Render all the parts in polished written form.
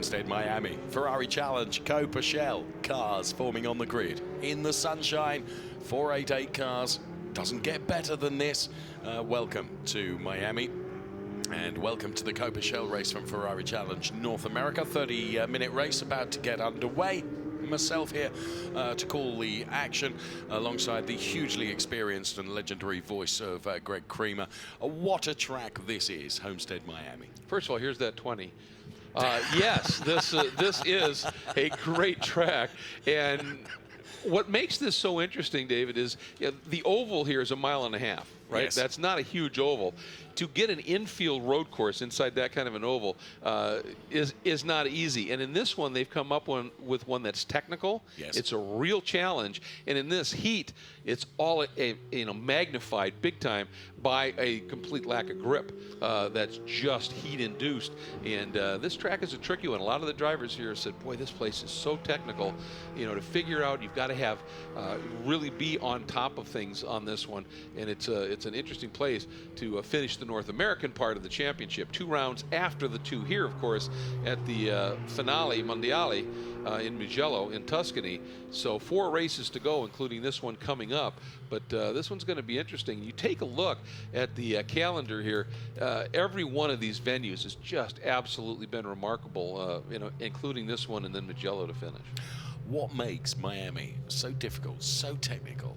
Homestead-Miami, Ferrari Challenge, Coppa Shell, cars forming on the grid. In the sunshine, 488 cars. Doesn't get better than this. Welcome to Miami. And welcome to the Coppa Shell race from Ferrari Challenge North America. 30-minute race about to get underway. Myself here to call the action alongside the hugely experienced and legendary voice of Greg Creamer. What a track this is, Homestead-Miami. First of all, here's that 20. Yes, this is a great track. And what makes this so interesting, David, is the oval here is 1.5 miles, right? Yes. That's not a huge oval. To get an infield road course inside that kind of an oval is not easy. And in this one, they've come up with one that's technical. Yes. It's a real challenge. And in this heat, it's all magnified big time by a complete lack of grip that's just heat-induced. And this track is a tricky one. A lot of the drivers here said, boy, this place is so technical. You know, to figure out, you've got to have really be on top of things on this one. And it's an interesting place to finish the North American part of the championship. 2 rounds after the 2 here, of course, at the finale Mondiale in Mugello in Tuscany. So 4 races to go, including this one coming up. But this one's going to be interesting. You take a look at the calendar here. Every one of these venues has just absolutely been remarkable, including this one and then Mugello to finish. What makes Miami so difficult, so technical?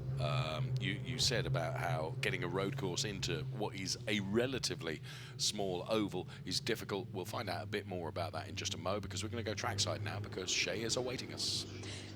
You said about how getting a road course into what is a relatively small oval is difficult. We'll find out a bit more about that in just a mo, because we're going to go trackside now because Shay is awaiting us.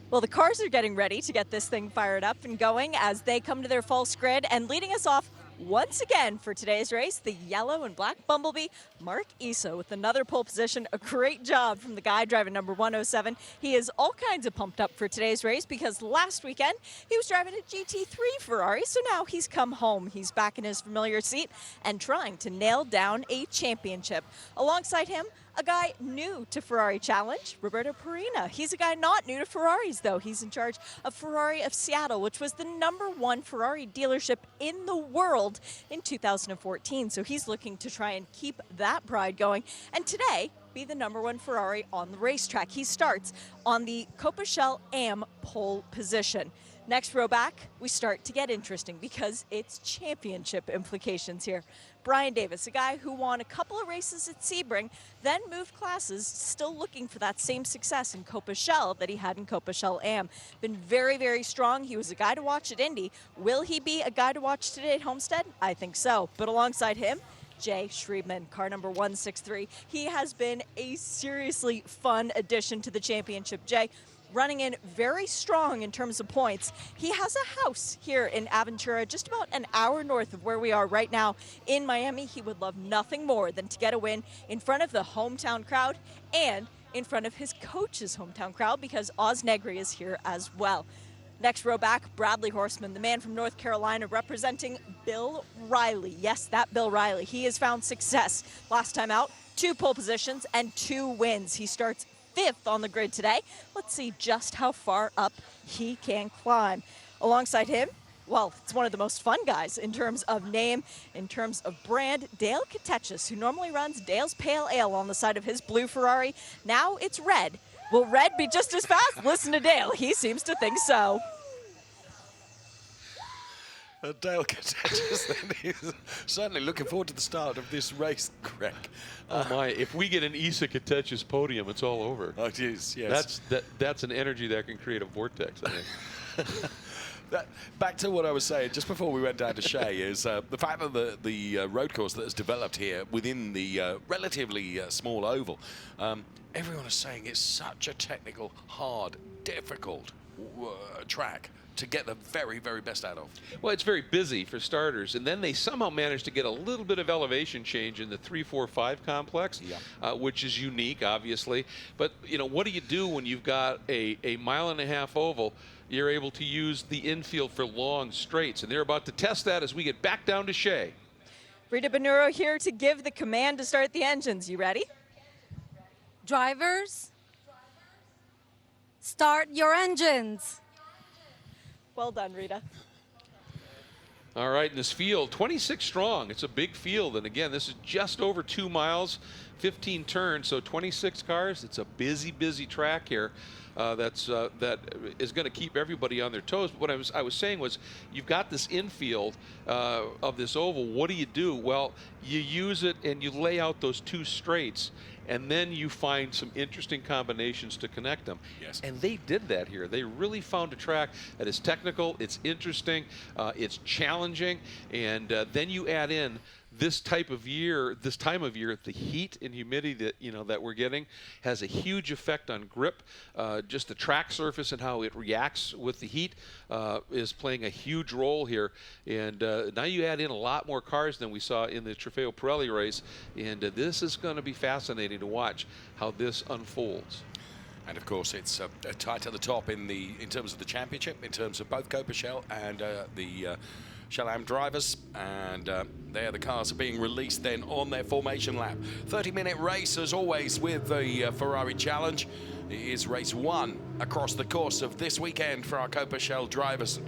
Well, the cars are getting ready to get this thing fired up and going as they come to their false grid, and leading us off once again for today's race, the yellow and black Bumblebee, Mark Issa, with another pole position. A great job from the guy driving number 107. He is all kinds of pumped up for today's race because last weekend he was driving a GT3 Ferrari, so now he's come home. He's back in his familiar seat and trying to nail down a championship. Alongside him, a guy new to Ferrari Challenge, Roberto Perina. He's a guy not new to Ferraris, though. He's in charge of Ferrari of Seattle, which was the #1 Ferrari dealership in the world in 2014. So he's looking to try and keep that pride going. And today, be the #1 Ferrari on the racetrack. He starts on the Coppa Shell AM pole position. Next row back, we start to get interesting because it's championship implications here. Brian Davis, a guy who won a couple of races at Sebring, then moved classes, still looking for that same success in Coppa Shell that he had in Coppa Shell AM. Been very, very strong. He was a guy to watch at Indy. Will he be a guy to watch today at Homestead? I think so. But alongside him, Jay Schriebman, car number 163. He has been a seriously fun addition to the championship. Jay, running in very strong in terms of points. He has a house here in Aventura, just about an hour north of where we are right now in Miami. He would love nothing more than to get a win in front of the hometown crowd and in front of his coach's hometown crowd, because Oz Negri is here as well. Next row back, Bradley Horseman, the man from North Carolina representing Bill Riley. Yes, that Bill Riley. He has found success last time out, 2 pole positions and 2 wins. He starts 5th on the grid today. Let's see just how far up he can climb. Alongside him, well, it's one of the most fun guys in terms of name, in terms of brand, Dale Katechis, who normally runs Dale's Pale Ale on the side of his blue Ferrari. Now it's red. Will red be just as fast? Listen to Dale. He seems to think so. Dale Katechis then is certainly looking forward to the start of this race, Greg. Oh my, if we get an Issa Katechis podium, it's all over. Oh, it is, yes. That's an energy that can create a vortex, I think. Back to what I was saying just before we went down to Shay is the fact that the road course that is developed here within the relatively small oval, everyone is saying it's such a technical, hard, difficult track to get the very, very best out of. Well, it's very busy for starters, and then they somehow managed to get a little bit of elevation change in the 3-4-5 complex, which is unique, obviously. But, you know, what do you do when you've got a 1.5 mile oval? You're able to use the infield for long straights, and they're about to test that as we get back down to Shay. Rita Benuro here to give the command to start the engines. You ready? Drivers, start your engines. Well done, Rita. All right, in this field, 26 strong. It's a big field, and again, this is just over 2 miles, 15 turns, so 26 cars. It's a busy, busy track here. That is going to keep everybody on their toes. But what I was saying was, you've got this infield of this oval. What do? Well, you use it and you lay out those 2 straights, and then you find some interesting combinations to connect them. Yes. And they did that here. They really found a track that is technical, it's interesting, it's challenging, and then you add in this time of year, the heat and humidity that we're getting has a huge effect on grip. Just the track surface and how it reacts with the heat is playing a huge role here. And now you add in a lot more cars than we saw in the Trofeo Pirelli race, and this is going to be fascinating to watch how this unfolds. And of course, it's tight at the top in terms of the championship, in terms of both Coppa Shell and the Shell-Am drivers, and there the cars are being released then on their formation lap. 30-minute race as always with the Ferrari Challenge. It is race 1 across the course of this weekend for our Coppa Shell drivers.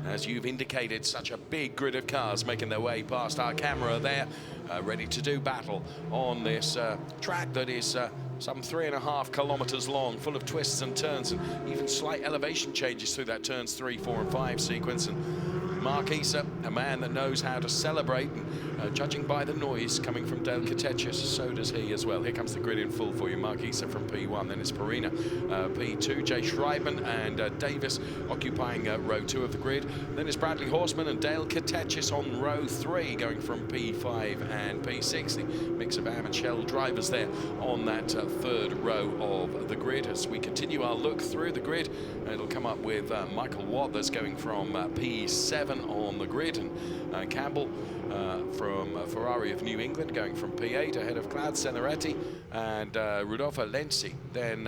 As you've indicated, such a big grid of cars making their way past our camera there, ready to do battle on this track that is some 3.5 kilometers long, full of twists and turns, and even slight elevation changes through that turns 3, 4, and 5 sequence. And Mark Issa, a man that knows how to celebrate, and judging by the noise coming from Dale Katetchis, so does he as well. Here comes the grid in full for you. Mark Issa from P1, then it's Perina, P2, Jay Schreibman and Davis occupying row 2 of the grid. Then it's Bradley Horseman and Dale Katetchis on row 3, going from P5 and P6. The mix of Am and Shell drivers there on that 3rd row of the grid. As we continue our look through the grid, it'll come up with Michael Watt, that's going from P7 on the grid, and Campbell from Ferrari of New England going from P8 ahead of Claude Ceneretti and Rodolfo Lenzi. Then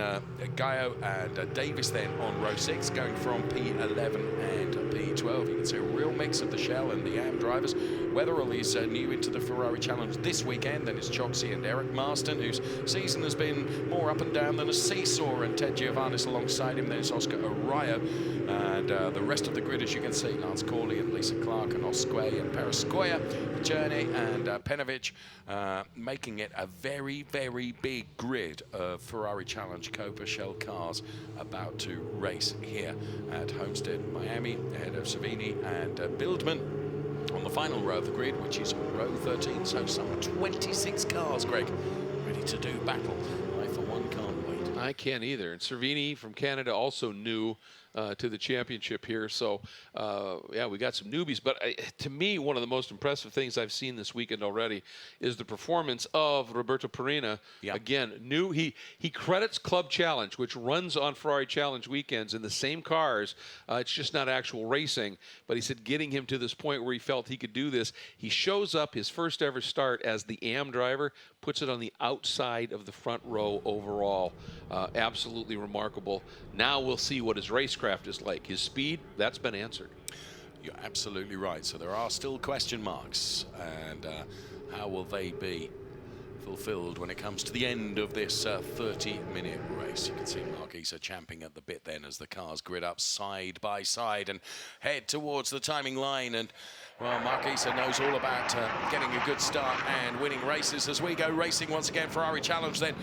Gaio and Davis then on row 6 going from P11 and P12. You can see a real mix of the Shell and the Am drivers. Wetherell is new into the Ferrari Challenge this weekend. Then it's Choxy and Eric Marston, whose season has been more up and down than a seesaw, and Ted Giovannis alongside him. Then it's Oscar Arroyo, and the rest of the grid, as you can see, Lance Corley and Lisa Clark and Osquay and Perescoya, Journey and Penovich, making it a very, very big grid of Ferrari Challenge Coppa Shell cars about to race here at Homestead-Miami ahead of Savini and Bildman on the final row of the grid, which is row 13. So some 26 cars, Greg, ready to do battle. I, for one, can't wait. I can't either. And Cervini from Canada also new to the championship here. So, yeah, we got some newbies. But to me, one of the most impressive things I've seen this weekend already is the performance of Roberto Perina. Yep. Again, new. He credits Club Challenge, which runs on Ferrari Challenge weekends in the same cars. It's just not actual racing. But he said getting him to this point where he felt he could do this. He shows up his first ever start as the Am driver, puts it on the outside of the front row overall. Absolutely remarkable. Now we'll see what his racecraft is like. His speed, that's been answered. You're absolutely right. So there are still question marks, and how will they be fulfilled when it comes to the end of this 30-minute race? You can see Mark Issa champing at the bit then as the cars grid up side by side and head towards the timing line. And well, Mark Issa knows all about getting a good start and winning races. As we go racing once again, Ferrari Challenge then.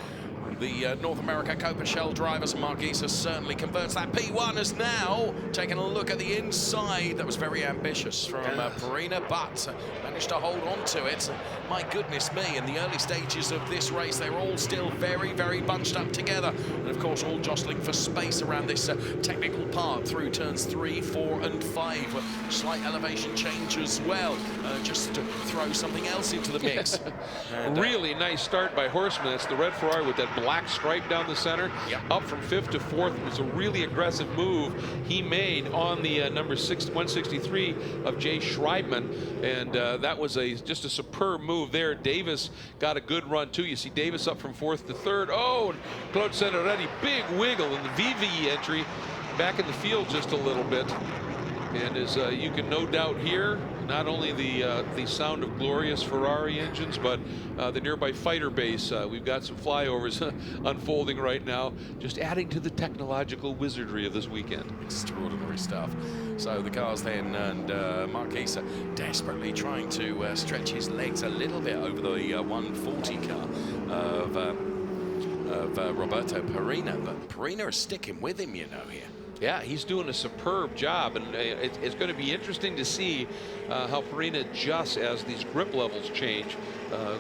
The North America Coppa Shell drivers, and Mark Issa certainly converts that. P1 has now taken a look at the inside. That was very ambitious from Perina, but managed to hold on to it. My goodness me, in the early stages of this race, they were all still very, very bunched up together. And of course, all jostling for space around this technical part through turns 3, 4, and 5. Slight elevation change as well, just to throw something else into the mix. And, really nice start by Horseman. That's the red Ferrari with that black stripe down the center. Yep. Up from 5th to 4th. It was a really aggressive move he made on the number 163 of Jay Schreibman, and that was just a superb move there. Davis got a good run too. You see Davis up from 4th to 3rd. Oh, and Claude Ceneretti, big wiggle in the VVE entry, back in the field just a little bit. And as you can no doubt hear, not only the sound of glorious Ferrari engines, but the nearby fighter base. We've got some flyovers unfolding right now, just adding to the technological wizardry of this weekend. Extraordinary stuff. So the cars then, and Mark Isa desperately trying to stretch his legs a little bit over the 140 car of Roberto Perina, but Perina is sticking with him, you know, here. Yeah, he's doing a superb job, and it's going to be interesting to see how Perina adjusts as these grip levels change.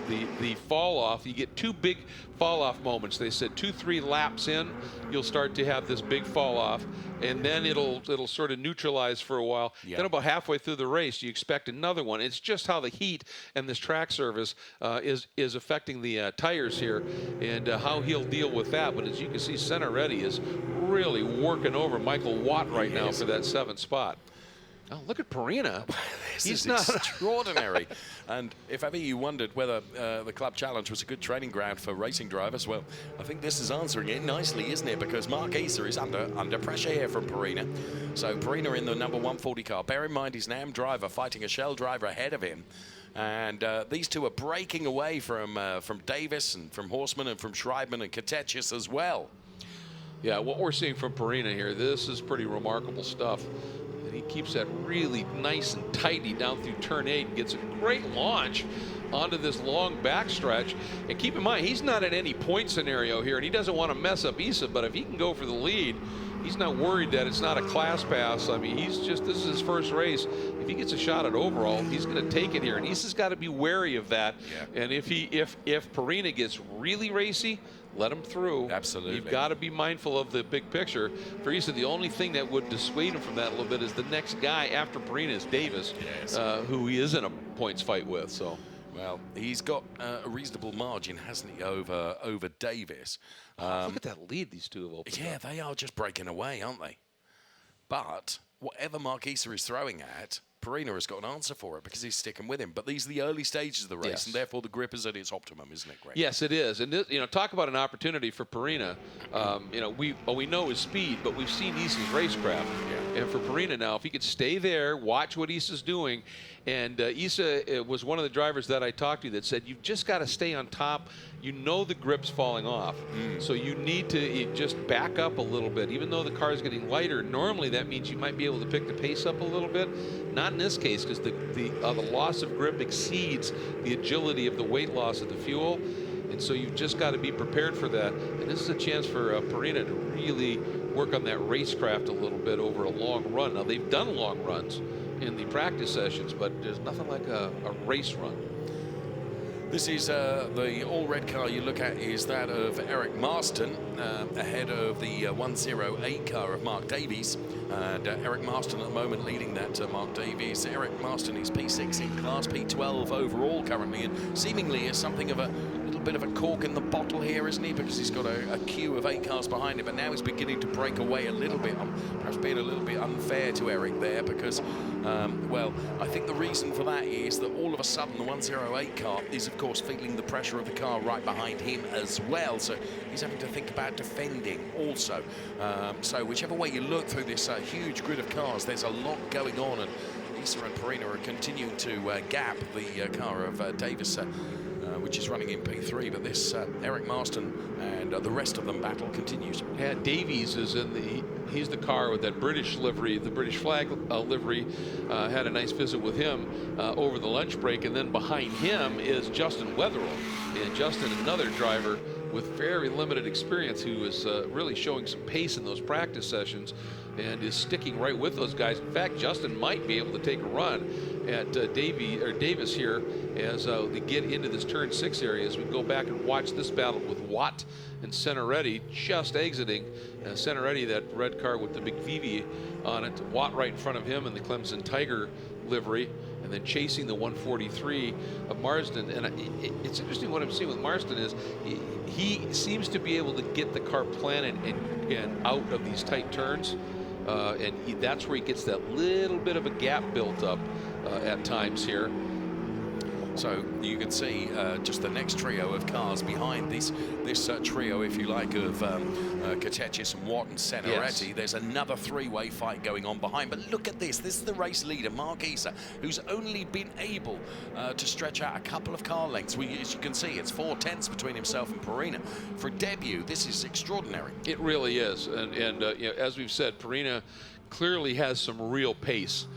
The fall off, you get two big fall off moments. They said 2-3 laps in, you'll start to have this big fall off, and then it'll sort of neutralize for a while. Yeah. Then about halfway through the race, you expect another one. It's just how the heat and this track surface is affecting the tires here, and how he'll deal with that. But as you can see, Centeretti is really working over Michael Watt right now for that 7th spot. Oh, look at Perina. He's not extraordinary. And if ever you wondered whether the Club Challenge was a good training ground for racing drivers, well, I think this is answering it nicely, isn't it? Because Mark Isa is under pressure here from Perina. So Perina in the number 140 car. Bear in mind he's an AM driver fighting a Shell driver ahead of him. And these two are breaking away from Davis and from Horseman and from Schreibman and Katechis as well. Yeah, what we're seeing from Perina here, this is pretty remarkable stuff. And he keeps that really nice and tidy down through turn 8 and gets a great launch onto this long backstretch. And keep in mind, he's not in any point scenario here, and he doesn't want to mess up Isa, but if he can go for the lead, he's not worried that it's not a class pass. I mean, this is his first race. If he gets a shot at overall, he's going to take it here, and Isa's got to be wary of that. Yeah. And if Perina gets really racy, let him through. Absolutely. You've got to be mindful of the big picture. For Isa, the only thing that would dissuade him from that a little bit is the next guy after Perina is Davis, who he is in a points fight with. So, well, he's got a reasonable margin, hasn't he, over Davis? Look at that lead these two have opened up. They are just breaking away, aren't they? But whatever Mark Isa is throwing at, Perina has got an answer for it because he's sticking with him. But these are the early stages of the race, and therefore the grip is at its optimum, isn't it, Greg? Yes, it is. And this, talk about an opportunity for Perina. We know his speed, but we've seen Isa's racecraft. Yeah. And for Perina now, if he could stay there, watch what Isa's doing. And Isa was one of the drivers that I talked to that said, you've just got to stay on top. You know the grip's falling off. So you need to just back up a little bit. Even though the car is getting lighter, normally that means you might be able to pick the pace up a little bit. Not in this case, because the loss of grip exceeds the agility of the weight loss of the fuel. And so you've just got to be prepared for that. And this is a chance for Perina to really work on that racecraft a little bit over a long run. Now, they've done long runs in the practice sessions, but there's nothing like a race run. This is the all-red car you look at is that of Eric Marston ahead of the 108 car of Mark Davies. And Eric Marston at the moment leading that Mark Davies. Eric Marston is P6 in class, P12 overall currently, and seemingly is something of a little bit of a cork in the bottle here, isn't he? Because he's got a queue of 8 cars behind him, but now he's beginning to break away a little bit. I'm perhaps being a little bit unfair to Eric there because, well, I think the reason for that is that all of a sudden the 108 car is, of course, feeling the pressure of the car right behind him as well. So he's having to think about defending also. So whichever way you look through this huge grid of cars, there's a lot going on, and Isa and Perina are continuing to gap the car of Davis, which is running in P3. But this Eric Marston and the rest of them battle continues. Yeah, Davies is he's the car with that British livery, the British flag livery. Had a nice visit with him over the lunch break, and then behind him is Justin Wetherell. And Justin, another driver with very limited experience, who is really showing some pace in those practice sessions and is sticking right with those guys. In fact, Justin might be able to take a run at Davis here as they get into this turn 6 area, as we go back and watch this battle with Watt and Centeretti just exiting. Centeretti, that red car with the big VV on it, Watt right in front of him in the Clemson Tiger livery, and then chasing the 143 of Marsden. And it's interesting what I'm seeing with Marsden is he seems to be able to get the car planted and out of these tight turns. That's where he gets that little bit of a gap built up at times here. So you can see just the next trio of cars behind this trio, if you like, of Katechis and Watt and Senaretti. Yes. There's another three-way fight going on behind. But look at this. This is the race leader, Mark Issa, who's only been able to stretch out a couple of car lengths. As you can see, it's 4/10 between himself and Perina. For a debut, this is extraordinary. It really is. And you know, as we've said, Perina clearly has some real pace.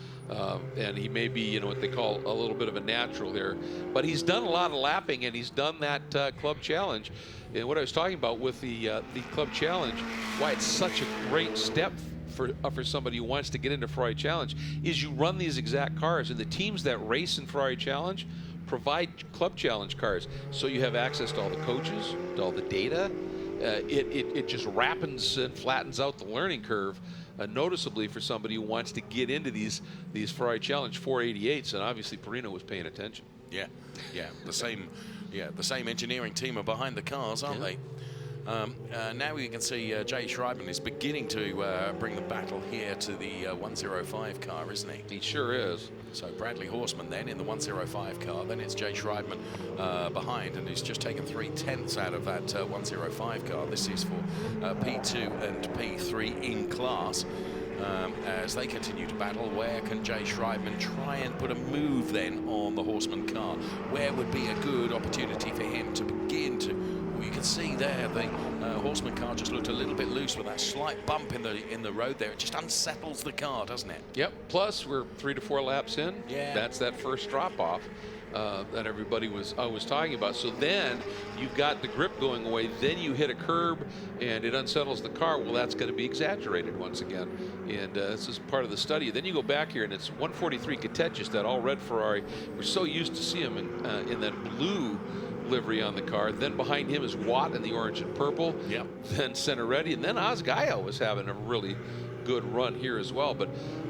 And he may be, you know, what they call a little bit of a natural here. But he's done a lot of lapping, and he's done that Club Challenge. And what I was talking about with the Club Challenge, why it's such a great step for somebody who wants to get into Ferrari Challenge, is you run these exact cars. And the teams that race in Ferrari Challenge provide Club Challenge cars. So you have access to all the coaches, to all the data. It just rapens and flattens out the learning curve. Noticeably for somebody who wants to get into these Ferrari Challenge 488s, and obviously Perina was paying attention. Yeah, the same engineering team are behind the cars, aren't they? Now we can see Jay Schreiben is beginning to bring the battle here to the 105 car, isn't he? He sure is. So Bradley Horseman then in the 105 car, then it's Jay Schreiben behind, and he's just taken 3/10 out of that 105 car. This is for P2 and P3 in class. As they continue to battle, where can Jay Schreiben try and put a move then on the Horseman car? Where would be a good opportunity for him to begin to? Well, you can see there the Horseman car just looked a little bit loose with that slight bump in the road there. It just unsettles the car, doesn't it? Yep. Plus, we're 3 to 4 laps in. Yeah. That's that first drop off that everybody was talking about. So then you've got the grip going away. Then you hit a curb and it unsettles the car. Well, that's going to be exaggerated once again. And this is part of the study. Then you go back here and it's 143 Katechis, that all red Ferrari. We're so used to see him in that blue livery on the car. Then behind him is Watt in the orange and purple. Yep. Then Senaretti, and then Osgaio was having a really good run here as well. But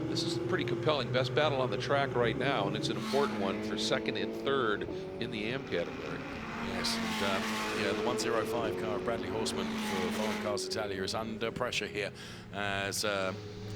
this is pretty compelling. Best battle on the track right now, and it's an important one for second and third in the AM category. Yes, and the 105 car, Bradley Horseman for Foreign Cars Italia, is under pressure here as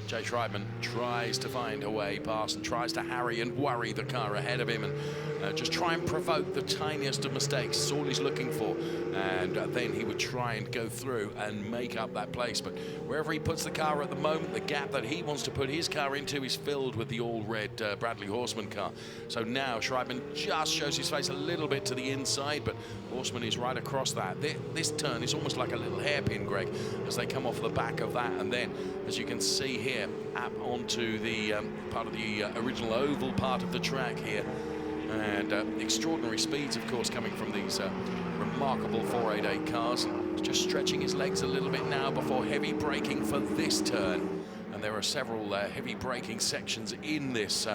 Jay Schreiben tries to find a way past and tries to harry and worry the car ahead of him and just try and provoke the tiniest of mistakes. That's all he's looking for. And then he would try and go through and make up that place. But wherever he puts the car at the moment, the gap that he wants to put his car into is filled with the all-red Bradley Horseman car. So now Schreiben just shows his face a little bit to the inside, but Horseman is right across that. This turn is almost like a little hairpin, Greg, as they come off the back of that. And then, as you can see here, up onto the part of the original oval part of the track here. And extraordinary speeds, of course, coming from these remarkable 488 cars. Just stretching his legs a little bit now before heavy braking for this turn. And there are several heavy braking sections in this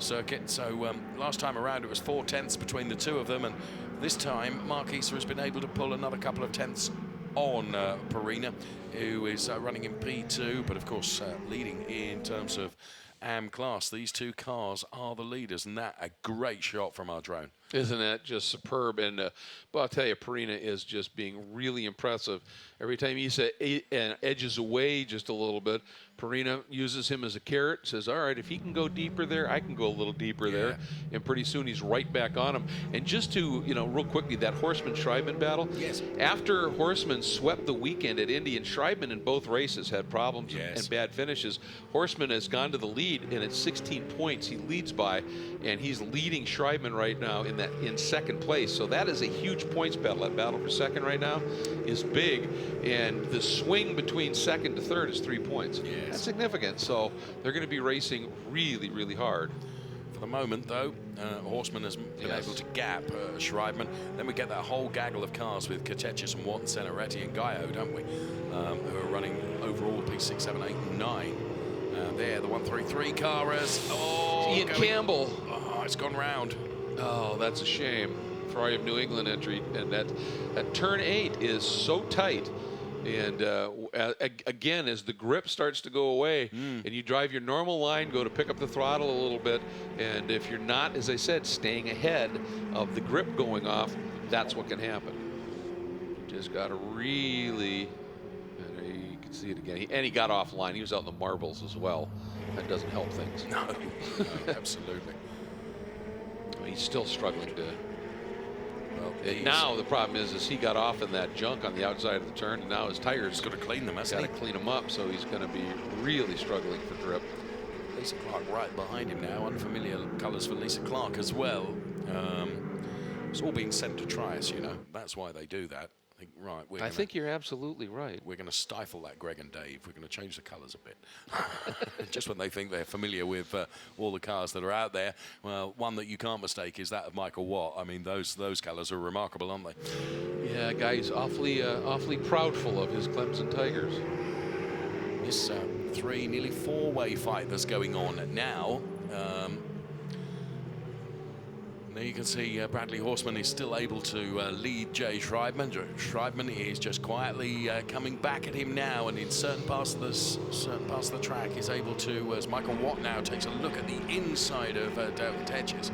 circuit. So last time around it was 4/10 between the two of them. And this time, Mark Issa has been able to pull another couple of tenths on Perina, who is running in P2, but of course leading in terms of AM class. These two cars are the leaders, and that a great shot from our drone. Isn't that just superb? And but I'll tell you, Perina is just being really impressive. Every time Issa edges away just a little bit, Perina uses him as a carrot, says, all right, if he can go deeper there, I can go a little deeper there. And pretty soon he's right back on him. And just to, you know, real quickly, that Horseman-Schreiben battle. Yes. After Horseman swept the weekend at Indy, and Schreiben in both races had problems and bad finishes, Horseman has gone to the lead, and it's 16 points he leads by, and he's leading Schreiben right now in second place. So that is a huge points battle. That battle for second right now is big, and the swing between second to third is 3 points. Yes. That's significant. So they're going to be racing really, really hard. For the moment, though, Horseman has been able to gap Schreiben. Then we get that whole gaggle of cars with Katechis and Watt and Senaretti and Gaio, don't we? Who are running overall P6, 7, 8, and 9. There, the 133 car is... Oh, Ian Campbell. Oh, it's gone round. Oh, that's a shame. Ferrari of New England entry, and that turn 8 is so tight. And again, as the grip starts to go away and you drive your normal line, go to pick up the throttle a little bit, and if you're not, as I said, staying ahead of the grip going off, that's what can happen. You just got to really, you can see it again. And he got offline. He was out in the marbles as well. That doesn't help things. No, absolutely. he's still struggling to. Well, And now the problem is he got off in that junk on the outside of the turn, and now his tires got to clean them, hasn't got he? to clean them up. So he's going to be really struggling for grip. Lisa Clark right behind him now. Unfamiliar colours for Lisa Clark as well. It's all being sent to try us, you know. That's why they do that. I think, right, I think you're absolutely right. we're going to stifle that, Greg and Dave. We're going to change the colours a bit. Just when they think they're familiar with all the cars that are out there. Well, one that you can't mistake is that of Michael Watt. I mean, those colours are remarkable, aren't they? Yeah, guy's awfully proudful of his Clemson Tigers. This nearly four-way fight that's going on now. There you can see Bradley Horseman is still able to lead Jay Schreibman. Schreibman is just quietly coming back at him now, and in certain parts of the track is able to, as Michael Watt now takes a look at the inside of David Hedges.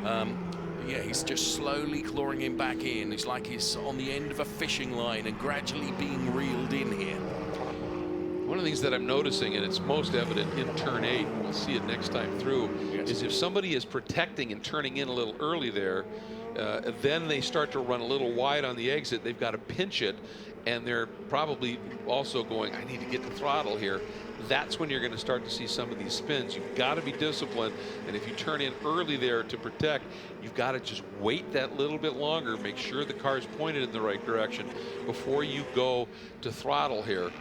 Yeah, he's just slowly clawing him back in. It's like he's on the end of a fishing line and gradually being reeled in here. One of the things that I'm noticing, and it's most evident in turn 8, we'll see it next time through, is if somebody is protecting and turning in a little early there, then they start to run a little wide on the exit. They've got to pinch it, and they're probably also going, I need to get the throttle here. That's when you're going to start to see some of these spins. You've got to be disciplined, and if you turn in early there to protect, you've got to just wait that little bit longer, make sure the car's pointed in the right direction before you go to throttle here.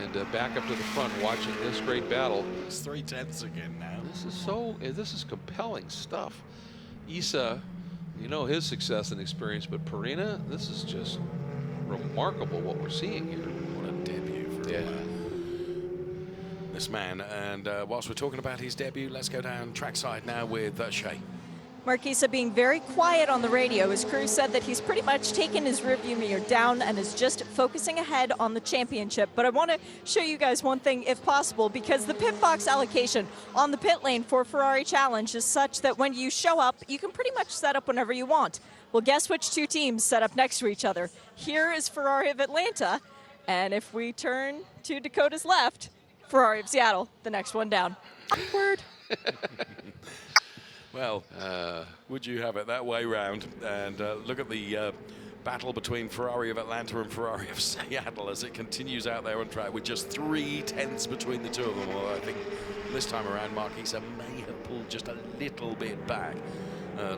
And back up to the front, watching this great battle. It's 3/10 again now. This is compelling stuff. Issa, you know his success and experience, but Perina, this is just remarkable what we're seeing here. What a debut for this man. And whilst we're talking about his debut, let's go down trackside now with Shea. Mark Issa being very quiet on the radio. His crew said that he's pretty much taken his rearview mirror down and is just focusing ahead on the championship. But I want to show you guys one thing, if possible, because the pit box allocation on the pit lane for Ferrari Challenge is such that when you show up, you can pretty much set up whenever you want. Well, guess which two teams set up next to each other? Here is Ferrari of Atlanta, and if we turn to Dakota's left, Ferrari of Seattle, the next one down. Awkward. Well, would you have it that way round? And look at the battle between Ferrari of Atlanta and Ferrari of Seattle as it continues out there on track with just 3/10 between the two of them. Although I think this time around, Mark Issa may have pulled just a little bit back.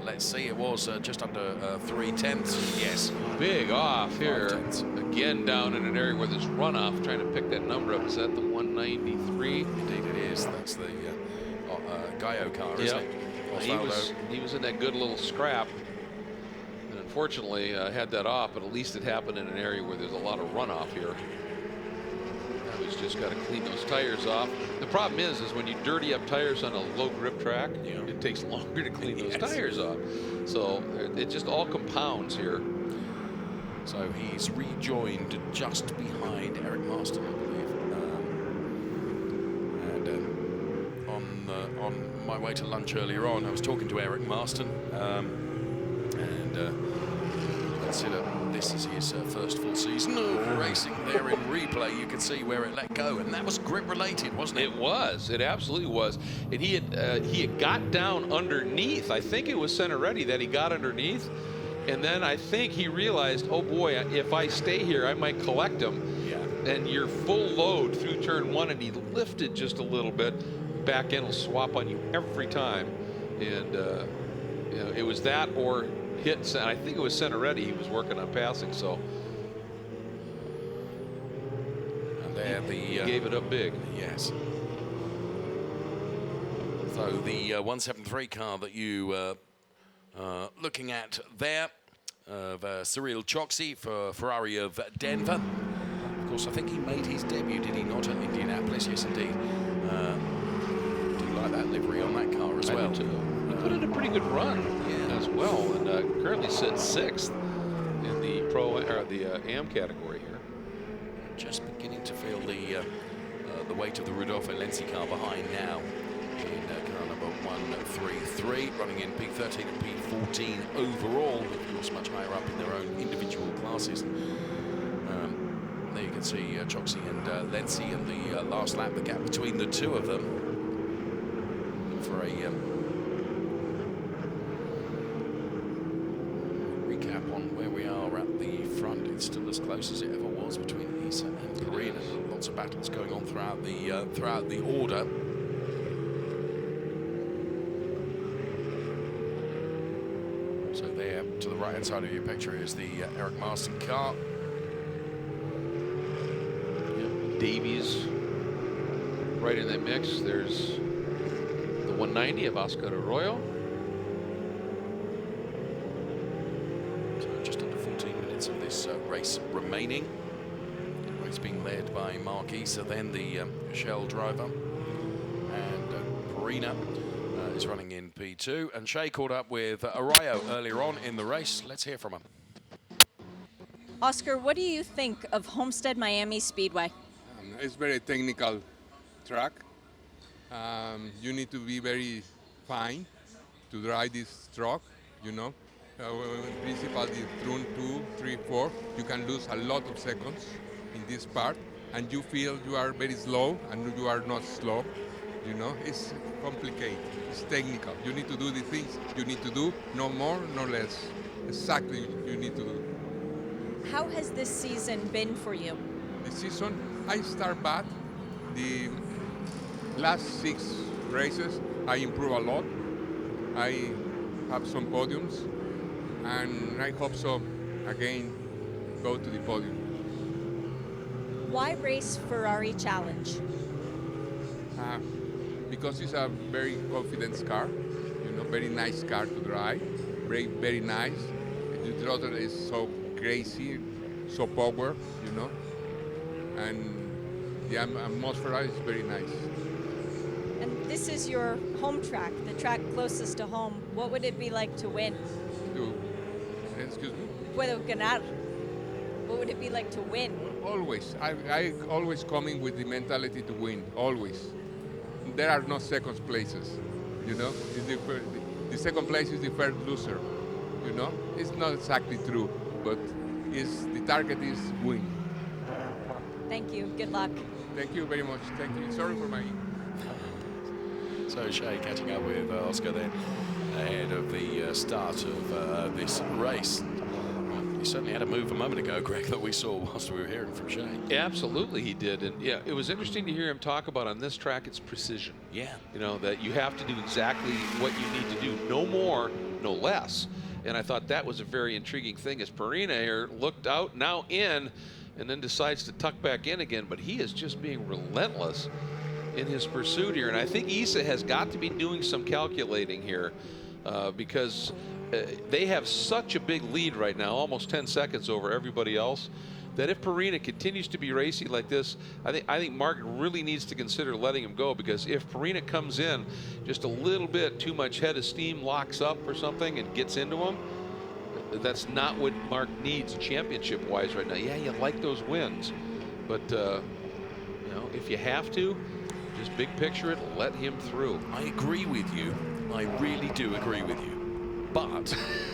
Let's see, it was just under 3/10. Yes. Big off here. Again, down in an area where there's runoff, trying to pick that number up. Is that the 193? Indeed it is. That's the Gallo car, isn't it? He was in that good little scrap, and unfortunately had that off, but at least it happened in an area where there's a lot of runoff here. Now he's just got to clean those tires off. The problem is when you dirty up tires on a low grip track, it takes longer to clean those tires off. So it just all compounds here. So he's rejoined just behind Eric Marston, I believe. On my way to lunch earlier on, I was talking to Eric Marston, and consider this is his first full season of racing. There in replay, you can see where it let go, and that was grip related, wasn't it? It was. It absolutely was. And he had got down underneath. I think it was Centeretti that he got underneath, and then I think he realized, oh boy, if I stay here, I might collect him. Yeah. And you're full load through turn 1, and he lifted just a little bit. Back end will swap on you every time, and you know, it was that or hit. I think it was Centeretti he was working on passing. So, and there he gave it up big. Yes. So the 173 car that you looking at there of Cyril Choksi for Ferrari of Denver. Of course, I think he made his debut, did he not, at Indianapolis? Yes, indeed. Like that livery on that car as well. He put in a pretty good run as well, and currently sits 6th in the pro or the AM category here. Just beginning to feel the weight of the Rodolfo Lenzi car behind now. In car number 133, running in P13 and P14 overall, of course much higher up in their own individual classes. There you can see Choksi and Lenzi, and the last lap, the gap between the two of them. For a it's still as close as it ever was between Isa and Farina. Lots of battles going on throughout the order. So there, to the right-hand side of your picture, is the Eric Marston car. Davies right in that mix. There's the 190 of Oscar Arroyo. So just under 14 minutes of this race remaining. Race being led by Mark Isa, then the Shell driver. And Farina is running in P2. And Shea caught up with Arroyo earlier on in the race. Let's hear from him. Oscar, what do you think of Homestead-Miami Speedway? It's very technical track. You need to be very fine to drive this truck, you know. Principally turn 2, 3, 4, you can lose a lot of seconds in this part, and you feel you are very slow and you are not slow, you know. It's complicated, it's technical. You need to do the things you need to do, no more, no less. Exactly you need to do. How has this season been for you? The season, I start bad. The last 6 races, I improve a lot. I have some podiums, and I hope so again go to the podium. Why race Ferrari Challenge? Because it's a very confident car, you know, very nice car to drive, very, very nice. The throttle is so crazy, so power, you know. And the atmosphere is very nice. And this is your home track, the track closest to home. What would it be like to win? Excuse me? Puedo ganar. What would it be like to win? Always. I always coming with the mentality to win, always. There are no second places, you know. The second place is the first loser, you know. It's not exactly true, but the target is win. Thank you. Good luck. Thank you very much. Thank you. Sorry for my... So Shea catching up with Oscar then ahead of the start of this race. He certainly had a move a moment ago, Greg, that we saw whilst we were hearing from Shea. Yeah, absolutely he did. And yeah, it was interesting to hear him talk about on this track, it's precision. Yeah. You know, that you have to do exactly what you need to do. No more, no less. And I thought that was a very intriguing thing as Farina here looked out, now in, and then decides to tuck back in again. But he is just being relentless in his pursuit here. And I think Isa has got to be doing some calculating here because they have such a big lead right now, almost 10 seconds over everybody else, that if Farina continues to be racy like this, I think Mark really needs to consider letting him go, because if Farina comes in just a little bit too much head of steam, locks up or something and gets into him, that's not what Mark needs championship-wise right now. Yeah, you like those wins, but you know, if you have to, just big picture it, let him through. I agree with you. I really do agree with you. But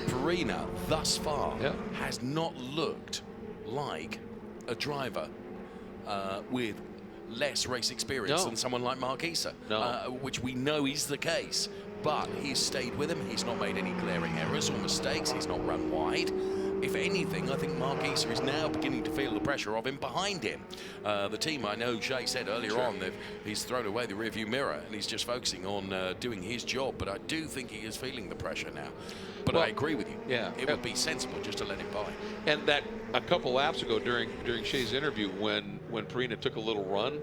Farina, thus far, has not looked like a driver with less race experience than someone like Mark Isa, which we know is the case. But he's stayed with him. He's not made any glaring errors or mistakes. He's not run wide. If anything, I think Mark Isa is now beginning to feel the pressure of him behind him. The team, I know Shea said earlier on that he's thrown away the rearview mirror and he's just focusing on doing his job, but I do think he is feeling the pressure now. But I agree with you. Yeah, it would be sensible just to let him by. And that a couple laps ago during Shea's interview, when Farina took a little run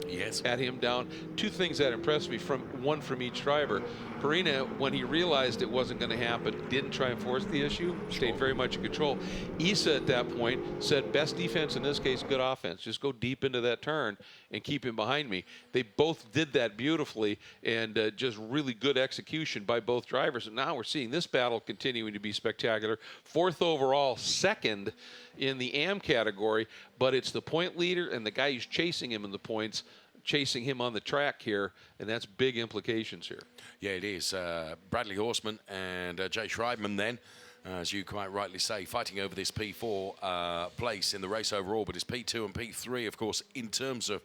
at him down, two things that impressed me, one from each driver. Farina, when he realized it wasn't going to happen, didn't try and force the issue, stayed very much in control. Isa at that point said, best defense in this case, good offense. Just go deep into that turn and keep him behind me. They both did that beautifully, and just really good execution by both drivers. And now we're seeing this battle continuing to be spectacular. 4th overall, 2nd in the AM category, but it's the point leader and the guy who's chasing him in the points, chasing him on the track here, and that's big implications here. Yeah, it is. Bradley Horseman and Jay Schreibman then, as you quite rightly say, fighting over this P4 place in the race overall, but it's P2 and P3, of course, in terms of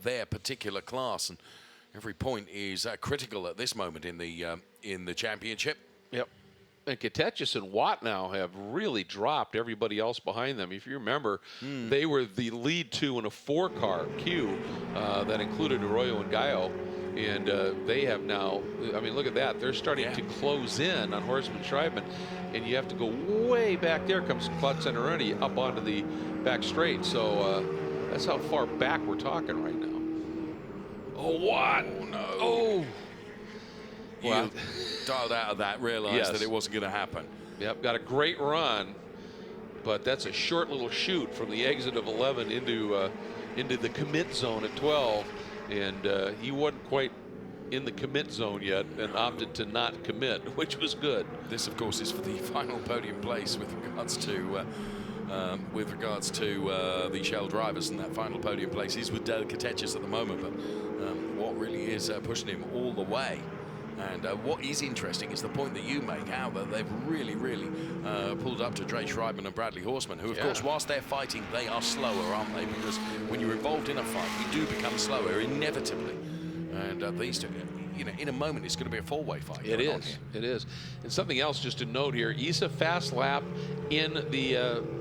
their particular class, and every point is critical at this moment in the championship. Yep. And Katetchis and Watt now have really dropped everybody else behind them. If you remember, they were the lead two in a 4-car queue that included Arroyo and Gallo. And they have now, I mean, look at that. They're starting to close in on Horstman Schreibman. And you have to go way back. There comes Klutz and Aruni up onto the back straight. So that's how far back we're talking right now. Oh, what? Oh, no. Oh. Well, dialed out of that, realized that it wasn't going to happen. Yep, got a great run, but that's a short little shoot from the exit of 11 into the commit zone at 12, and he wasn't quite in the commit zone yet and opted to not commit, which was good. This, of course, is for the final podium place with regards to the Shell drivers, and that final podium place is with Dale Katetchis at the moment. But what really is pushing him all the way. And what is interesting is the point that you make, how that they've really pulled up to Jay Schreibman and Bradley Horstman, who, of course, whilst they're fighting, they are slower, aren't they? Because when you're involved in a fight, you do become slower, inevitably. And these two, you know, in a moment, it's going to be a four-way fight. It is. It is. And something else just to note here, Issa fast lap in the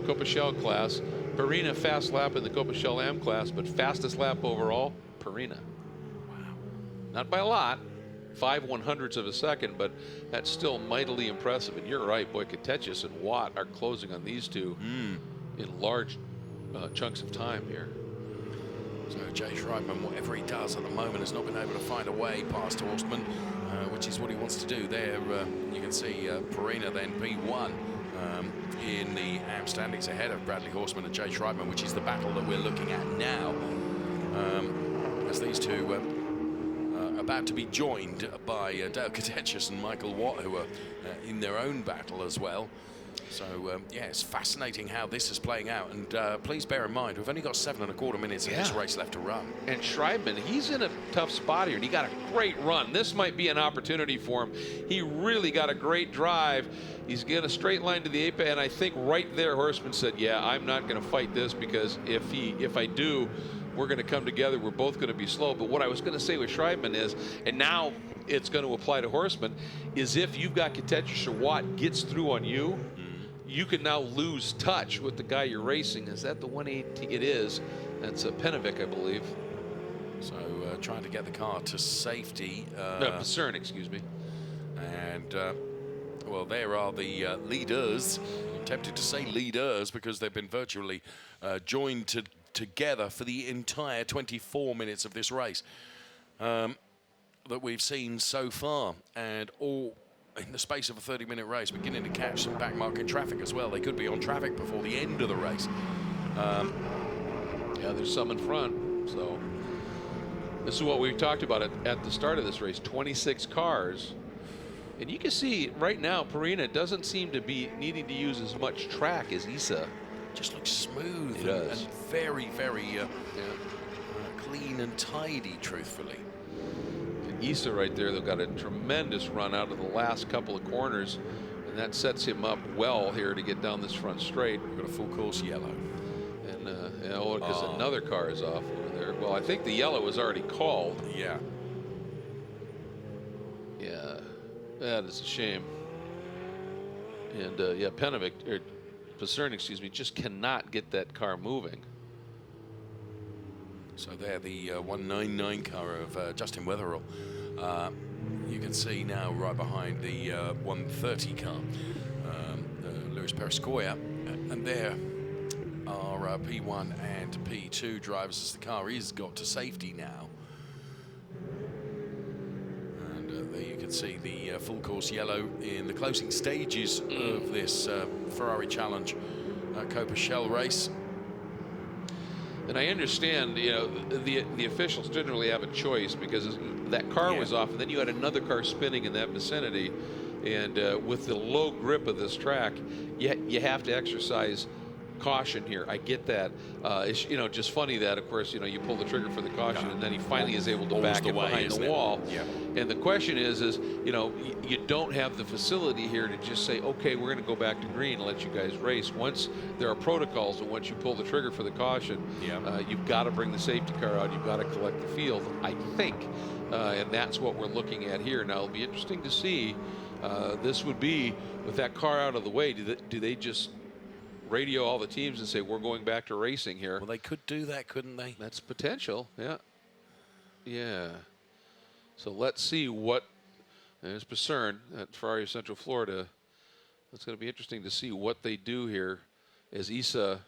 Coppa Shell class, Perina fast lap in the Coppa Shell Am class, but fastest lap overall, Perina. Wow. Not by a lot. 5/100ths of a second, but that's still mightily impressive. And you're right, boy, Katetchis and Watt are closing on these two in large chunks of time here. So Jay Schreibman, whatever he does at the moment, has not been able to find a way past Horstman, which is what he wants to do. There you can see Perina then P1 in the AM standings ahead of Bradley Horstman and Jay Schreibman, which is the battle that we're looking at now. As these two about to be joined by Dale Katetchis and Michael Watt, who are in their own battle as well. So, yeah, it's fascinating how this is playing out. And please bear in mind, we've only got 7¼ minutes of this race left to run. And Schreibman, he's in a tough spot here, and he got a great run. This might be an opportunity for him. He really got a great drive. He's getting a straight line to the apex, and I think right there, Horstman said, yeah, I'm not going to fight this, because if I do, we're going to come together. We're both going to be slow. But what I was going to say with Schreibman is, and now it's going to apply to Horstman, is if you've got Katetchis or Watt gets through on you, you can now lose touch with the guy you're racing. Is that the 118? It is. That's Penovic, I believe. So trying to get the car to safety. No, Pacern, excuse me. And, well, there are the leaders. I'm tempted to say leaders because they've been virtually joined together for the entire 24 minutes of this race that we've seen so far, and all in the space of a 30-minute race, beginning to catch some backmarking traffic as well. They could be on traffic before the end of the race. Yeah, there's some in front. So this is what we talked about at the start of this race, 26 cars. And you can see right now, Perina doesn't seem to be needing to use as much track as Issa. Just looks smooth and very clean and tidy, truthfully. And Issa right there, they've got a tremendous run out of the last couple of corners, and that sets him up well here to get down this front straight. We've got a full course yellow. And because another car is off over there. Well, I think the yellow was already called. Yeah. Yeah, that is a shame. And yeah, Penovic, or Pacern, excuse me, just cannot get that car moving. So there, the 199 car of Justin Wetherell. You can see now right behind the 130 car, Luis Perescoya, and there are P1 and P2 drivers as the car is got to safety now. And there you can see the full course yellow in the closing stages of this Ferrari Challenge Coppa Shell race. And I understand, you know, the officials didn't really have a choice because that car was off, and then you had another car spinning in that vicinity. And with the low grip of this track, you have to exercise caution here. I get that. It's, you know, just funny that, of course, you know, you pull the trigger for the caution, and then he finally is able to back it behind the wall. Yeah. And the question is, you know, you don't have the facility here to just say, okay, we're going to go back to green and let you guys race. Once there are protocols, and once you pull the trigger for the caution, you've got to bring the safety car out. You've got to collect the field, I think. And that's what we're looking at here. Now, it'll be interesting to see This would be, with that car out of the way, do they just radio all the teams and say, we're going back to racing here? Well, they could do that, couldn't they? That's potential, yeah. Yeah. So let's see what, there's Pacern at Ferrari Central Florida. It's going to be interesting to see what they do here as Issa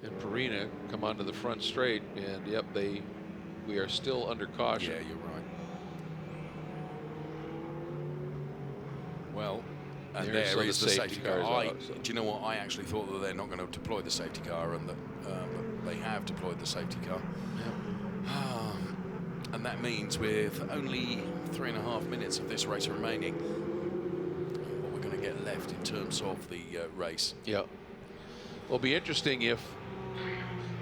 and Perina come onto the front straight. And, yep, we are still under caution. Yeah, you're right. Well, and there is the safety car. Do you know what? I actually thought that they're not going to deploy the safety car, and that they have deployed the safety car. Yeah. And that means with only 3.5 minutes of this race remaining, what we're going to get left in terms of the race. Yeah. It'll be interesting if,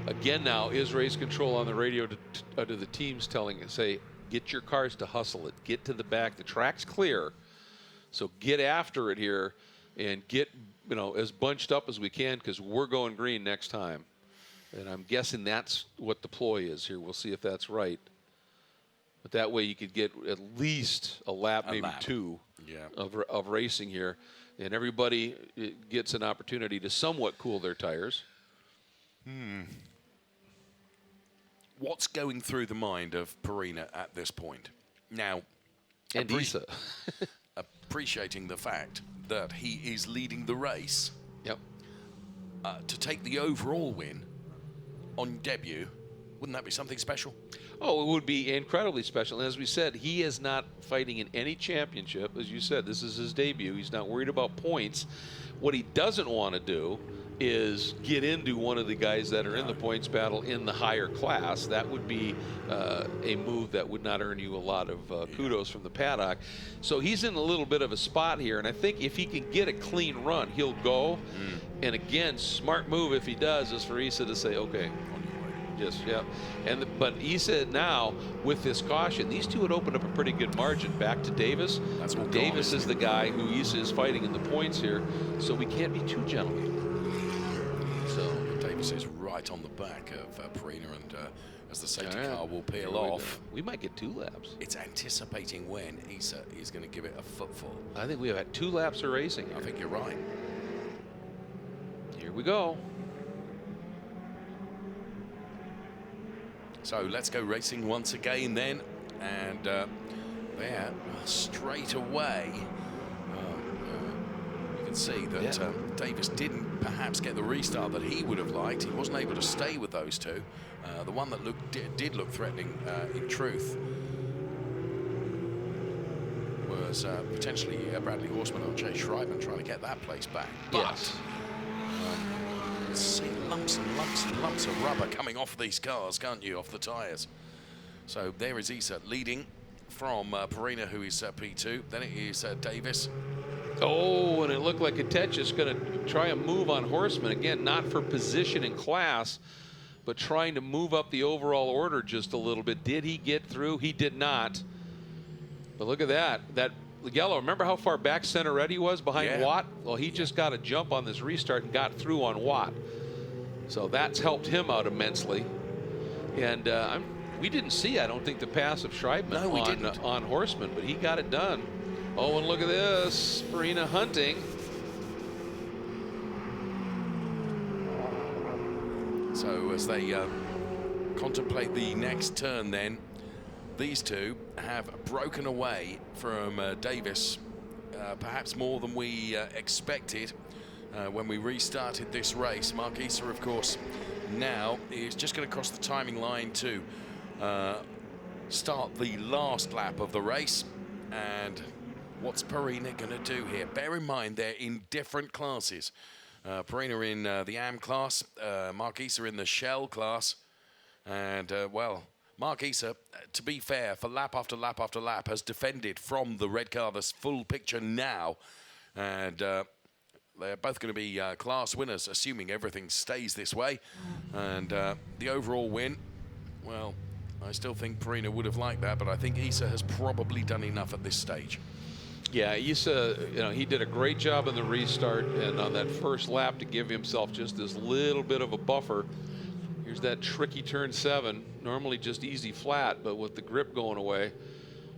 again now, is race control on the radio to the teams telling it, say, get your cars to hustle it, get to the back, the track's clear, so get after it here and get, as bunched up as we can, because we're going green next time. And I'm guessing that's what the ploy is here. We'll see if that's right. But that way you could get at least a lap, maybe two, of racing here. And everybody gets an opportunity to somewhat cool their tires. What's going through the mind of Perina at this point? Now, and Issa. Appreciating the fact that he is leading the race. Yep. To take the overall win on debut, wouldn't that be something special? Oh, it would be incredibly special. And as we said, he is not fighting in any championship. As you said, this is his debut. He's not worried about points. What he doesn't want to do is get into one of the guys that are in the points battle in the higher class. That would be a move that would not earn you a lot of kudos from the paddock. So he's in a little bit of a spot here, and I think if he can get a clean run, he'll go. And again, smart move if he does is for Issa to say, okay, just, yeah. But Issa now, with this caution, these two would open up a pretty good margin back to Davis. Davis is the guy who Issa is fighting in the points here, so we can't be too gentle. So Davis is right on the back of Perina, and as the safety car will peel off. We might get 2 laps. It's anticipating when Issa is going to give it a footful. I think we have had 2 laps of racing here. I think you're right. Here we go. So let's go racing once again then, and there straight away you can see that Davis didn't perhaps get the restart that he would have liked. He wasn't able to stay with those two. The one that did look threatening in truth was potentially Bradley Horseman or Jay Schreibman trying to get that place back. But see lumps and lumps and lumps of rubber coming off these cars, can't you, off the tyres? So there is Issa leading from Perina, who is P2. Then it is Davis. Oh, and it looked like Atech is going to try a move on Horseman. Again, not for position in class, but trying to move up the overall order just a little bit. Did he get through? He did not. But look at that. That yellow, remember how far back center red he was behind Watt? Well, he just got a jump on this restart and got through on Watt. So that's helped him out immensely. And we didn't see, I don't think, the pass of Schreibman on Horseman, but he got it done. Oh, and look at this, Perina hunting. So as they contemplate the next turn then, these two have broken away from Davis, perhaps more than we expected when we restarted this race. Mark Issa, of course, now is just going to cross the timing line to start the last lap of the race. And what's Perina going to do here? Bear in mind they're in different classes. Perina in the AM class, Mark Issa in the Shell class, and well, Mark Issa, to be fair, for lap after lap after lap, has defended from the red car, this full picture now. And they're both going to be class winners, assuming everything stays this way. And the overall win, well, I still think Perina would have liked that, but I think Issa has probably done enough at this stage. Yeah, Issa, he did a great job in the restart and on that first lap to give himself just this little bit of a buffer. Here's that tricky turn 7, normally just easy flat, but with the grip going away.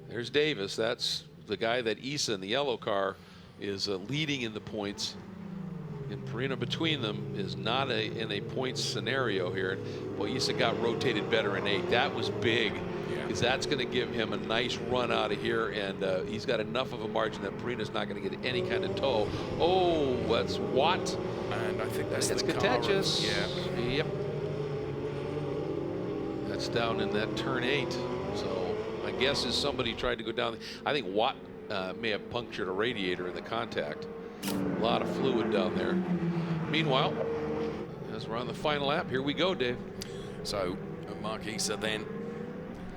There's Davis. That's the guy that Issa in the yellow car is leading in the points. And Perina between them is not in a points scenario here. Well, Issa got rotated better in 8. That was big, because that's going to give him a nice run out of here, and he's got enough of a margin that Perina's not going to get any kind of tow. Oh, that's Watt. And I think that's the contagious. Yeah. Yep. That's down in that turn 8. So my guess is somebody tried to go down. I think Watt may have punctured a radiator in the contact. A lot of fluid down there. Meanwhile, as we're on the final lap, here we go, Dave. So Mark Issa then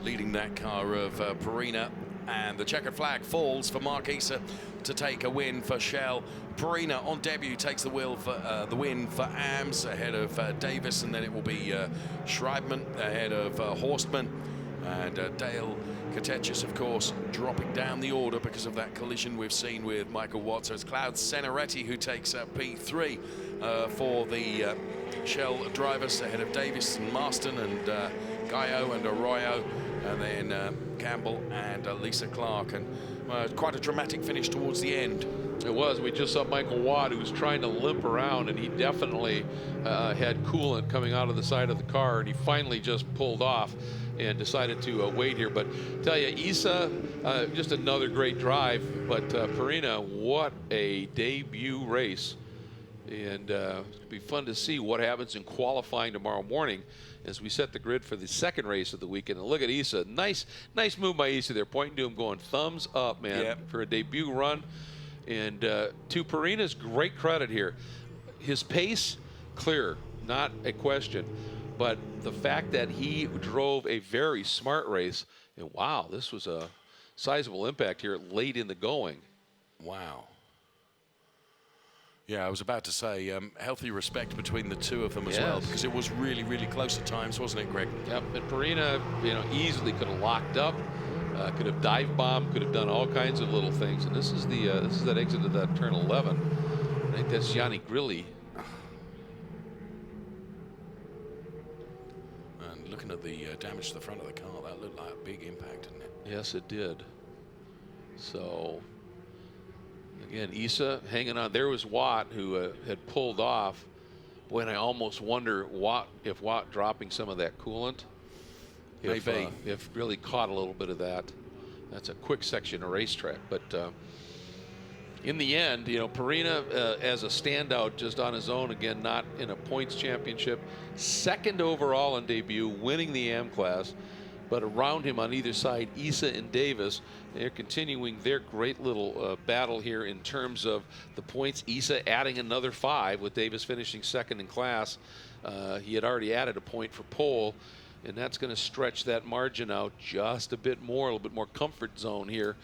leading that car of Perina, and the checkered flag falls for Mark Issa to take a win for Shell. Perina on debut takes the win for AMS ahead of Davis, and then it will be Schreibman ahead of Horstman, and Dale Katetchis, of course, dropping down the order because of that collision we've seen with Michael Watt. So it's Cloud Senaretti who takes P3 for the Shell drivers ahead of Davis and Marston and Gaio and Arroyo, and then Campbell and Lisa Clark. And quite a dramatic finish towards the end. It was. We just saw Michael Watt, who was trying to limp around, and he definitely had coolant coming out of the side of the car, and he finally just pulled off and decided to wait here. But tell you, Issa, just another great drive. But Perina, what a debut race. And it'll be fun to see what happens in qualifying tomorrow morning as we set the grid for the second race of the weekend. And look at Issa. Nice move by Issa there, pointing to him, going thumbs up, man, for a debut run. And to Perina's great credit here, his pace, clear, not a question. But the fact that he drove a very smart race, and wow, this was a sizable impact here late in the going. Wow. Yeah, I was about to say, healthy respect between the two of them as well, because it was really, really close at times, wasn't it, Greg? Yep, and Perina, easily could have locked up, could have dive bombed, could have done all kinds of little things. And this is that exit of that turn 11. I think that's Gianni Grilli. And looking at the damage to the front of the car, that looked like a big impact, didn't it? Yes, it did. So again, Issa hanging on. There was Watt, who had pulled off. Boy, and I almost wonder if Watt dropping some of that coolant, if really caught a little bit of that. That's a quick section of racetrack. But in the end, Perina as a standout just on his own, again, not in a points championship. Second overall in debut, winning the AM class. But around him on either side, Issa and Davis, they're continuing their great little battle here in terms of the points. Issa adding another 5 with Davis finishing second in class. He had already added a point for pole, and that's going to stretch that margin out just a bit more, a little bit more comfort zone here.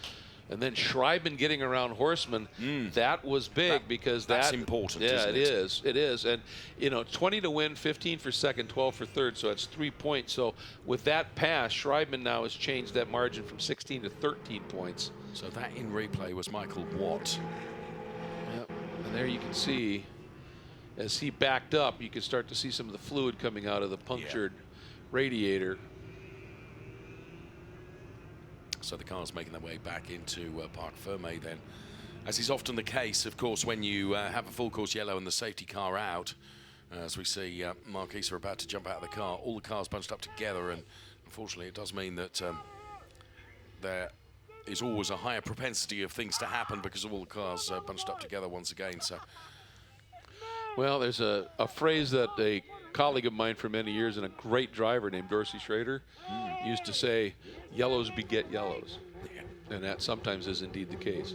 And then Schreiben getting around Horseman, that was big, because that's important. Yeah, isn't it? It is. And 20 to win, 15 for second, 12 for third, so that's 3 points. So with that pass, Schreiben now has changed that margin from 16 to 13 points. So that in replay was Michael Watt. Yep. And there you can see, as he backed up, you can start to see some of the fluid coming out of the punctured radiator. So the car's making their way back into Parc Fermé then. As is often the case, of course, when you have a full course yellow and the safety car out, as we see Mark Issa about to jump out of the car, all the cars bunched up together, and unfortunately it does mean that there is always a higher propensity of things to happen because all the cars bunched up together once again. So, well, there's a phrase that a colleague of mine for many years and a great driver named Dorsey Schrader used to say, yellows beget yellows. And that sometimes is indeed the case.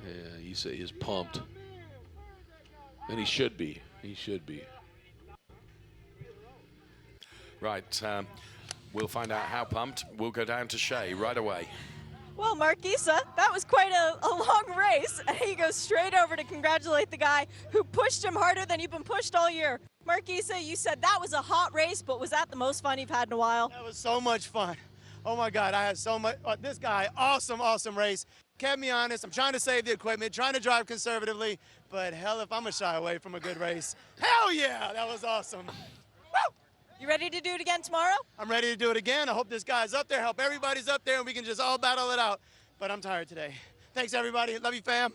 Yeah, Issa is pumped. And he should be. He should be. Right. We'll find out how pumped. We'll go down to Shea right away. Well, Mark Issa, that was quite a long race. And he goes straight over to congratulate the guy who pushed him harder than you've been pushed all year. Mark Issa, you said that was a hot race, but was that the most fun you've had in a while? That was so much fun. Oh my God, I had so much. This guy, awesome race. Kept me honest. I'm trying to save the equipment, trying to drive conservatively, but hell if I'm gonna shy away from a good race. Hell yeah, that was awesome. Woo! You ready to do it again tomorrow? I'm ready to do it again. I hope this guy's up there, help everybody's up there, and we can just all battle it out. But I'm tired today. Thanks, everybody. Love you, fam.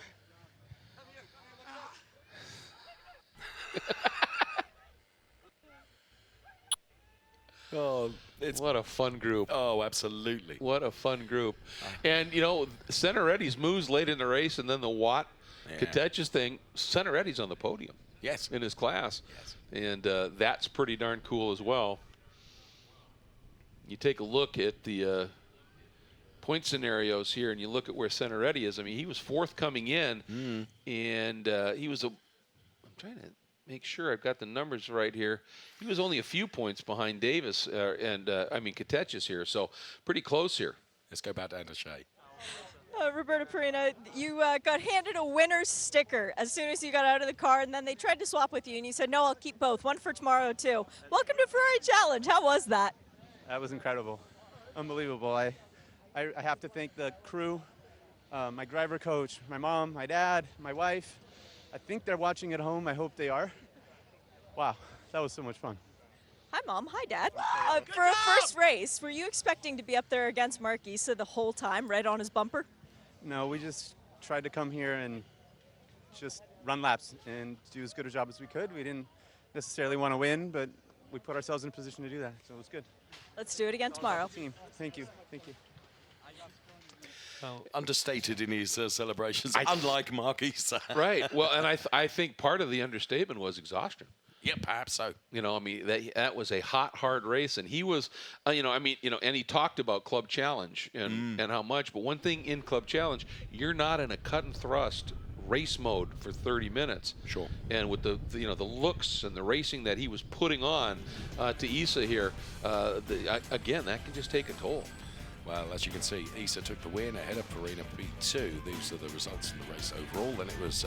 Oh, it's What a fun group. oh, absolutely. What a fun group. And, you know, Centeretti's moves late in the race, and then the Watt Katechis thing, Centeretti's on the podium. Yes. In his class. Yes. And that's pretty darn cool as well. You take a look at the point scenarios here, and you look at where Centeretti is. I mean, he was fourth coming in, and he was I'm trying to make sure I've got the numbers right here. He was only a few points behind Davis Katechis here, so pretty close here. Let's go back down to Shea. Roberto Perina, you got handed a winner's sticker as soon as you got out of the car, and then they tried to swap with you, and you said, no, I'll keep both. One for tomorrow, too. Welcome to Ferrari Challenge. How was that? That was incredible. Unbelievable. I have to thank the crew, my driver coach, my mom, my dad, my wife. I think they're watching at home. I hope they are. Wow, that was so much fun. Hi, Mom. Hi, Dad. For a first race, were you expecting to be up there against Mark Issa the whole time, right on his bumper? No, we just tried to come here and just run laps and do as good a job as we could. We didn't necessarily want to win, but we put ourselves in a position to do that, so it was good. Let's do it again tomorrow. Team, thank you, thank you. Understated in his celebrations, unlike Mark Issa. Right. Well, and I think part of the understatement was exhaustion. Yeah, perhaps so. You know, I mean, that was a hot, hard race, and he was, and he talked about Club Challenge and how much. But one thing in Club Challenge, you're not in a cut and thrust race mode for 30 minutes. Sure. And with the looks and the racing that he was putting on to Issa here, again, that can just take a toll. Well, as you can see, Issa took the win ahead of Perina P2. These are the results in the race overall. Then it was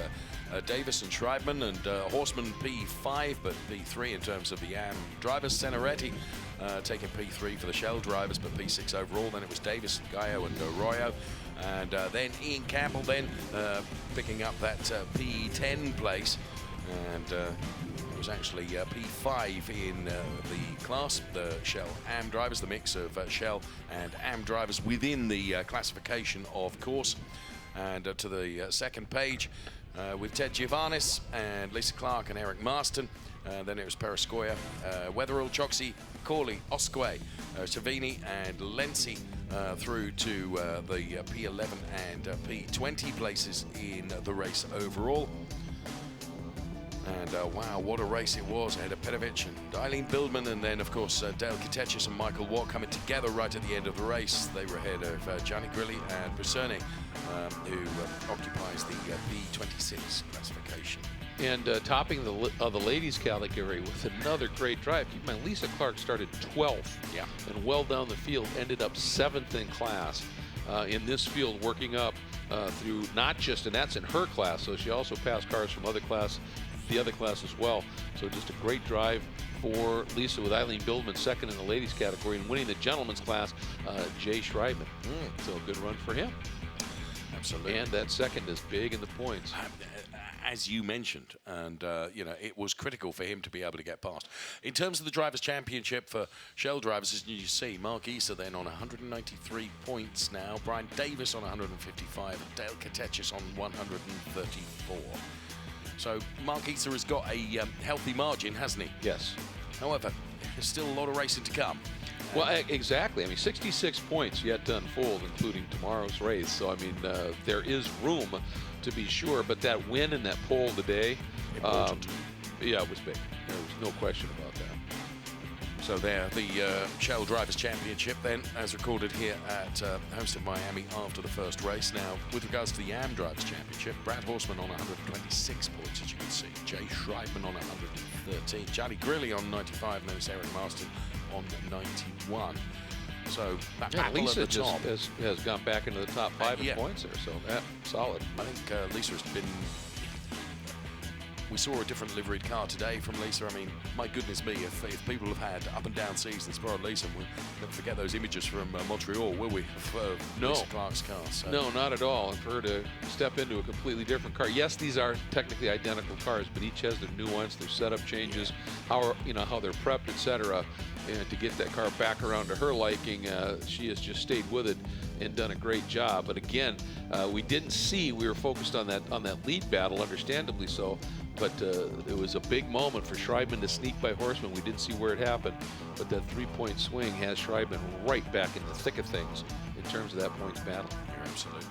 Davis and Schreibman and Horseman P5, but P3 in terms of the AM drivers. Centeretti taking P3 for the Shell drivers, but P6 overall. Then it was Davis, Gallo, and Arroyo. And then Ian Campbell then picking up that P10 place. And it was actually P5 in the class, the Shell AM drivers, the mix of Shell and AM drivers within the classification, of course. And to the second page with Ted Giovannis and Lisa Clark and Eric Marston. Then it was Perescoia, Weatherall, Choxy, Corley, Osque, Savini and Lenzi through to the P11 and P20 places in the race overall. And wow, what a race it was ahead of Petrovic and Eileen Bildman, and then of course Dale Katechis and Michael Watt coming together right at the end of the race. They were ahead of Gianni Grilli and Buscerni, who occupies the B26 classification. And topping the ladies category with another great drive. Keep in mind, Lisa Clark started 12th, and well down the field, ended up 7th in class in this field, working up through not just, and that's in her class, so she also passed cars from the other class as well. So just a great drive for Lisa, with Eileen Bildman second in the ladies category and winning the gentlemen's class, Jay Schreibman. So a good run for him. Absolutely. And that second is big in the points. As you mentioned, and it was critical for him to be able to get past. In terms of the Drivers' Championship for Shell drivers, as you see, Mark Issa then on 193 points now, Brian Davis on 155, and Dale Katechis on 134. So Mark Issa has got a healthy margin, hasn't he? Yes. However, there's still a lot of racing to come. Well, exactly. I mean, 66 points yet to unfold, including tomorrow's race. So, I mean, there is room to be sure. But that win and that pole today, it was big. There was no question about that. So there, the Shell Drivers' Championship then, as recorded here at Homestead-Miami after the first race. Now, with regards to the AM Drivers' Championship, Brad Horseman on 126 points, as you can see. Jay Schreibman on 113. Gianni Grilli on 95, and then it's Eric Marston on 91. So that battle Lisa at the top has gone back into the top 5 in points there, so that's solid. I think Lisa has been we saw a different liveried car today from Lisa. I mean, my goodness me, if people have had up and down seasons for Lisa, we'll never forget those images from Montreal, will we? No. Lisa Clark's car. So. No, not at all. And for her to step into a completely different car. Yes, these are technically identical cars, but each has their nuance, their setup changes, how they're prepped, etc. And to get that car back around to her liking, she has just stayed with it and done a great job. But again, we didn't see. We were focused on that lead battle, understandably so. But it was a big moment for Schreibman to sneak by Horseman. We didn't see where it happened, but that three-point swing has Schreibman right back in the thick of things in terms of that points battle. You're absolutely